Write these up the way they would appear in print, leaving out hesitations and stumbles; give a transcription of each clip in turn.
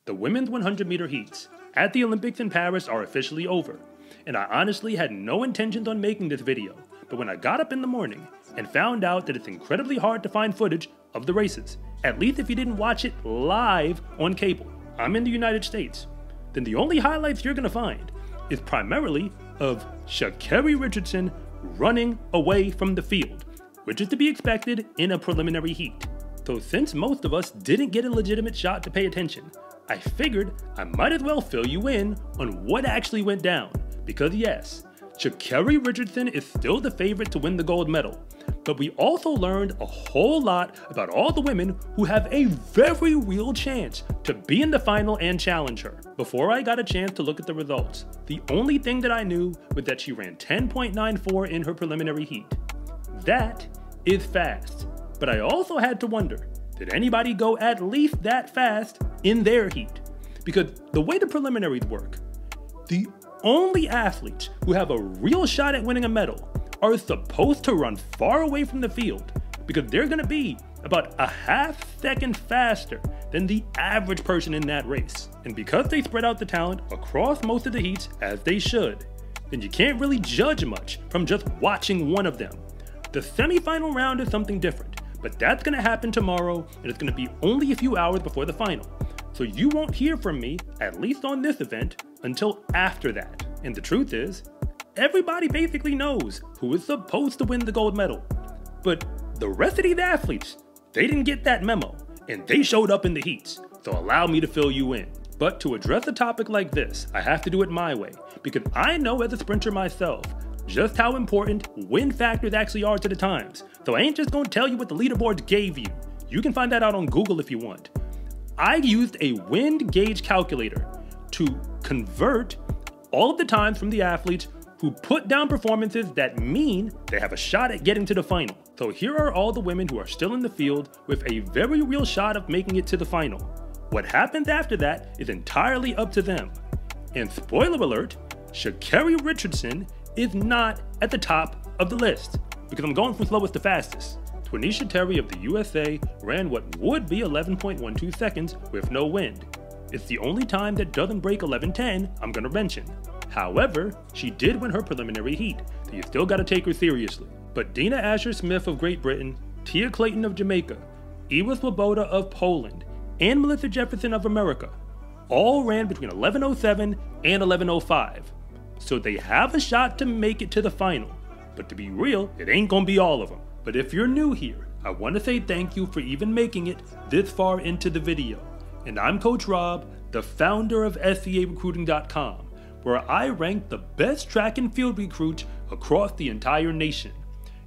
The women's 100-meter heats at the Olympics in Paris are officially over, and I honestly had no intentions on making this video, but when I got up in the morning and found out that it's incredibly hard to find footage of the races, at least if you didn't watch it live on cable, I'm in the United States, then the only highlights you're gonna find is primarily of Sha'Carri Richardson running away from the field, which is to be expected in a preliminary heat. So since most of us didn't get a legitimate shot to pay attention, I figured I might as well fill you in on what actually went down, because yes, Sha'Carri Richardson is still the favorite to win the gold medal, but we also learned a whole lot about all the women who have a very real chance to be in the final and challenge her. Before I got a chance to look at the results, the only thing that I knew was that she ran 10.94 in her preliminary heat. That is fast, but I also had to wonder, did anybody go at least that fast in their heat? Because the way the preliminaries work, the only athletes who have a real shot at winning a medal are supposed to run far away from the field, because they're going to be about a half second faster than the average person in that race. And because they spread out the talent across most of the heats as they should, then you can't really judge much from just watching one of them. The semifinal round is something different, but that's going to happen tomorrow, and it's going to be only a few hours before the final. So you won't hear from me, at least on this event, until after that. And the truth is, everybody basically knows who is supposed to win the gold medal. But the rest of these athletes, they didn't get that memo, and they showed up in the heats, so allow me to fill you in. But to address a topic like this, I have to do it my way, because I know as a sprinter myself, just how important win factors actually are to the times. So I ain't just gonna tell you what the leaderboards gave you. You can find that out on Google if you want. I used a wind gauge calculator to convert all of the times from the athletes who put down performances that mean they have a shot at getting to the final. So here are all the women who are still in the field with a very real shot of making it to the final. What happens after that is entirely up to them. And spoiler alert, Sha'Carri Richardson is not at the top of the list, because I'm going from slowest to fastest. Twanisha Terry of the USA ran what would be 11.12 seconds with no wind. It's the only time that doesn't break 11:10 I'm gonna mention. However, she did win her preliminary heat, so you still gotta take her seriously. But Dina Asher-Smith of Great Britain, Tia Clayton of Jamaica, Iwa Swoboda of Poland, and Melissa Jefferson of America all ran between 11:07 and 11:05. So they have a shot to make it to the final. But to be real, it ain't gonna be all of them. But if you're new here, I want to say thank you for even making it this far into the video. And I'm Coach Rob, the founder of SCArecruiting.com, where I rank the best track and field recruits across the entire nation.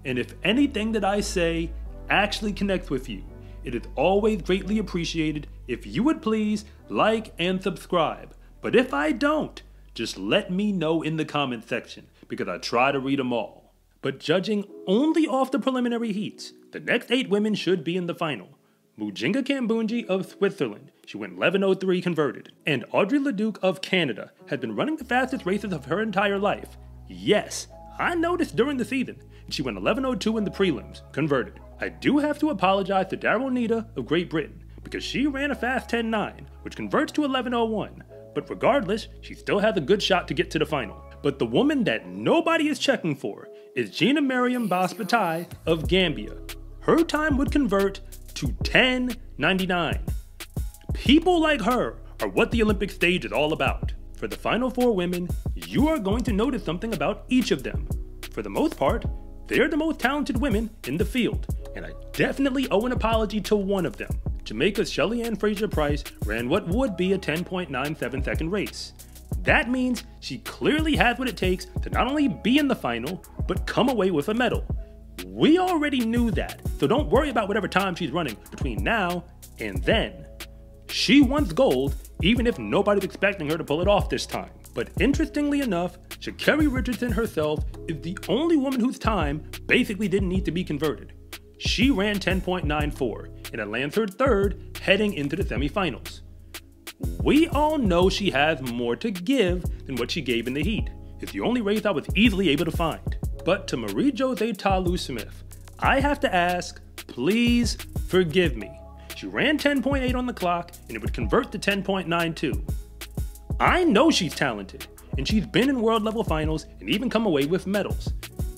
And if anything that I say actually connects with you, it is always greatly appreciated if you would please like and subscribe. But if I don't, just let me know in the comment section, because I try to read them all. But judging only off the preliminary heats, the next 8 women should be in the final. Mujinga Kambunji of Switzerland, she went 11:03 converted. And Audrey Leduc of Canada had been running the fastest races of her entire life. Yes, I noticed during the season. She went 11:02 in the prelims, converted. I do have to apologize to Daryl Nita of Great Britain, because she ran a fast 10:09, which converts to 11:01. But regardless, she still has a good shot to get to the final. But the woman that nobody is checking for is Gina Mariam Basbatai of Gambia. Her time would convert to 10:99. People like her are what the Olympic stage is all about. For the final 4 women, you are going to notice something about each of them. For the most part, they're the most talented women in the field, and I definitely owe an apology to one of them. Jamaica's Shelly Ann Fraser-Pryce ran what would be a 10.97 second race. That means she clearly has what it takes to not only be in the final, but come away with a medal. We already knew that, so don't worry about whatever time she's running between now and then. She wants gold, even if nobody's expecting her to pull it off this time. But interestingly enough, Sha'Carri Richardson herself is the only woman whose time basically didn't need to be converted. She ran 10.94, and it lands her 3rd heading into the semifinals. We all know she has more to give than what she gave in the heat. It's the only race I was easily able to find. But to Marie Josee Talou-Smith, I have to ask, please forgive me. She ran 10.8 on the clock, and it would convert to 10.92. I know she's talented, and she's been in world level finals and even come away with medals.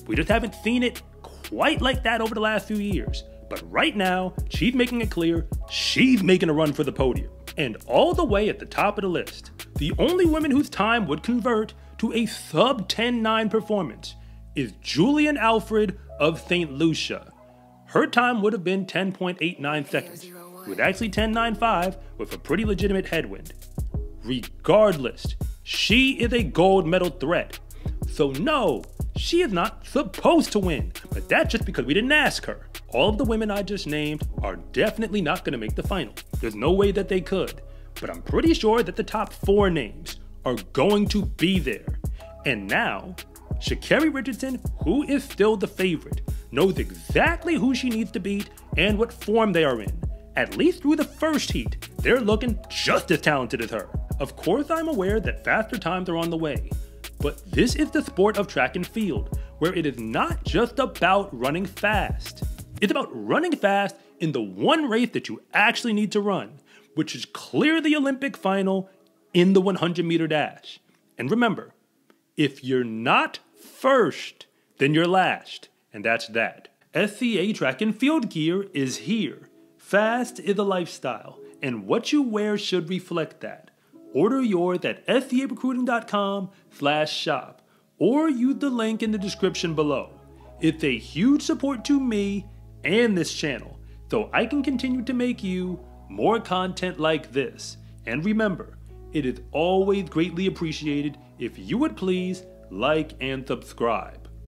We just haven't seen it quite like that over the last few years. But right now, she's making it clear she's making a run for the podium. And all the way at the top of the list, the only woman whose time would convert to a sub 10.9 performance is Julien Alfred of St. Lucia. Her time would have been 10.89 seconds, with actually 10.95 with a pretty legitimate headwind. Regardless, she is a gold medal threat. So no, she is not supposed to win, but that's just because we didn't ask her. All of the women I just named are definitely not going to make the final. There's no way that they could, but I'm pretty sure that the top 4 names are going to be there. And now, Sha'Carri Richardson, who is still the favorite, knows exactly who she needs to beat and what form they are in. At least through the first heat, they're looking just as talented as her. Of course, I'm aware that faster times are on the way, but this is the sport of track and field, where it is not just about running fast. It's about running fast in the one race that you actually need to run, which is clear the Olympic final in the 100-meter dash. And remember, if you're not first, then you're last, and that's that. SCA track and field gear is here. Fast is a lifestyle, and what you wear should reflect that. Order yours at scarecruiting.com/shop or use the link in the description below. It's a huge support to me and this channel, so I can continue to make you more content like this. And remember, it is always greatly appreciated if you would please like and subscribe.